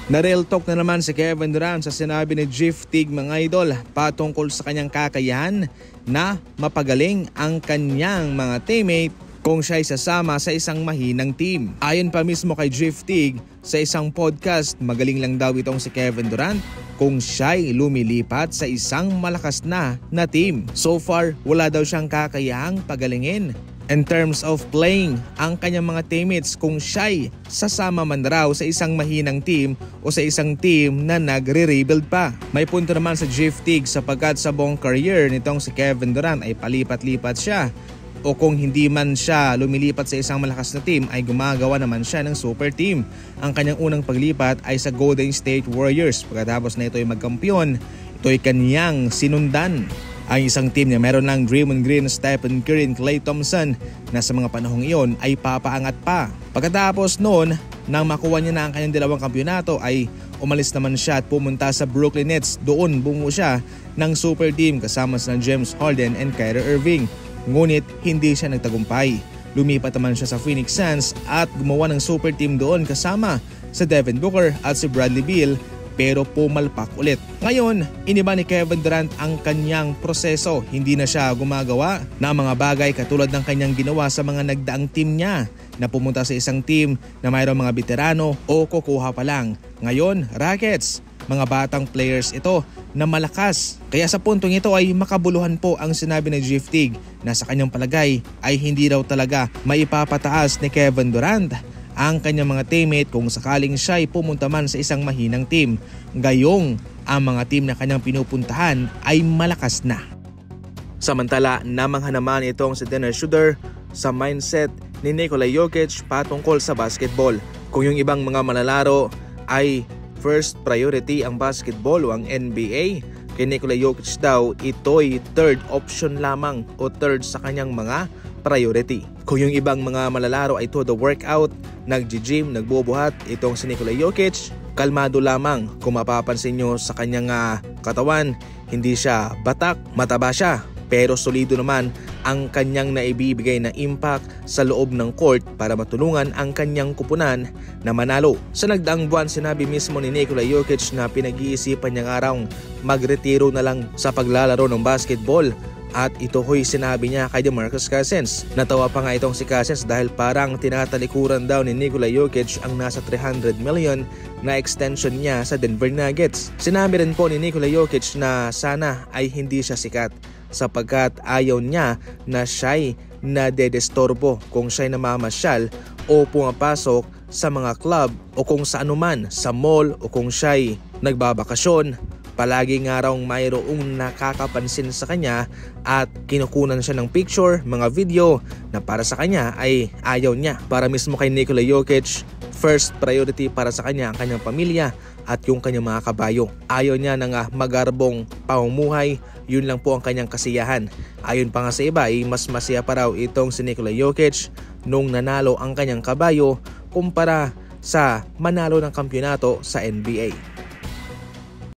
Na-real talk na naman si Kevin Durant sa sinabi ni Jeff Teague mga idol patungkol sa kanyang kakayahan na mapagaling ang kanyang mga teammate kung siya'y sasama sa isang mahinang team. Ayon pa mismo kay Jeff Teague sa isang podcast, magaling lang daw itong si Kevin Durant kung siya'y lumilipat sa isang malakas na team. So far, wala daw siyang kakayahang pagalingin in terms of playing ang kanyang mga teammates kung siya'y sasama man raw sa isang mahinang team o sa isang team na nagre-rebuild pa. May punto naman sa Jeff Teague sapagkat sa buong career nitong si Kevin Durant ay palipat-lipat siya, o kung hindi man siya lumilipat sa isang malakas na team ay gumagawa naman siya ng super team. Ang kanyang unang paglipat ay sa Golden State Warriors. Pagkatapos na ito ay magkampiyon, ito ay kanyang sinundan. Ang isang team niya meron lang Draymond Green, Stephen Curry, Klay Thompson na sa mga panahong iyon ay papaangat pa. Pagkatapos noon, nang makuha niya na ang kanyang dalawang kampyonato ay umalis naman siya at pumunta sa Brooklyn Nets. Doon bumuo siya ng super team kasama sina James Harden and Kyrie Irving. Ngunit hindi siya nagtagumpay. Lumipat naman siya sa Phoenix Suns at gumawa ng super team doon kasama sa Devin Booker at si Bradley Beal, pero pumalpak ulit. Ngayon, iniba ni Kevin Durant ang kanyang proseso. Hindi na siya gumagawa ng mga bagay katulad ng kanyang ginawa sa mga nagdaang team niya na pumunta sa isang team na mayroong mga veterano o kukuha pa lang. Ngayon, Rockets, mga batang players ito na malakas. Kaya sa puntong ito ay makabuluhan po ang sinabi ni Jeff Teague na sa kanyang palagay ay hindi raw talaga maipapataas ni Kevin Durant ang kanyang mga teammate kung sakaling siya ay pumunta man sa isang mahinang team. Gayong ang mga team na kanyang pinupuntahan ay malakas na. Samantala, namangha naman itong si Dennis Schroeder sa mindset ni Nikola Jokic patungkol sa basketball. Kung yung ibang mga manlalaro ay first priority ang basketball o ang NBA, kay Nikola Jokic daw ito'y third option lamang o third sa kanyang mga priority. Kung yung ibang mga malalaro ay todo workout, nag-gym, nagbubuhat, itong si Nikola Jokic, kalmado lamang. Kung mapapansin nyo sa kanyang katawan, hindi siya batak, mataba siya, pero solido naman ang kanyang naibibigay na impact sa loob ng court para matulungan ang kanyang kupunan na manalo. Sa nagdaang buwan, sinabi mismo ni Nikola Jokic na pinag-iisipan niyang araw magretiro na lang sa paglalaro ng basketball. At ito ho'y sinabi niya kay DeMarcus Cousins. Natawa pa nga itong si Cousins dahil parang tinatalikuran daw ni Nikola Jokic ang nasa $300 million na extension niya sa Denver Nuggets. Sinabi rin po ni Nikola Jokic na sana ay hindi siya sikat sapagkat ayaw niya na siya'y nadedestorbo kung siya'y namamasyal o pumapasok sa mga club o kung sa anuman, sa mall o kung siya'y nagbabakasyon. Palagi nga raw mayroong nakakapansin sa kanya at kinukunan siya ng picture, mga video na para sa kanya ay ayaw niya. Para mismo kay Nikola Jokic, first priority para sa kanya ang kanyang pamilya at yung kanyang mga kabayo. Ayaw niya ng magarbong pamumuhay, yun lang po ang kanyang kasiyahan. Ayon pa nga sa iba ay mas masaya pa raw itong si Nikola Jokic nung nanalo ang kanyang kabayo kumpara sa manalo ng kampyonato sa NBA.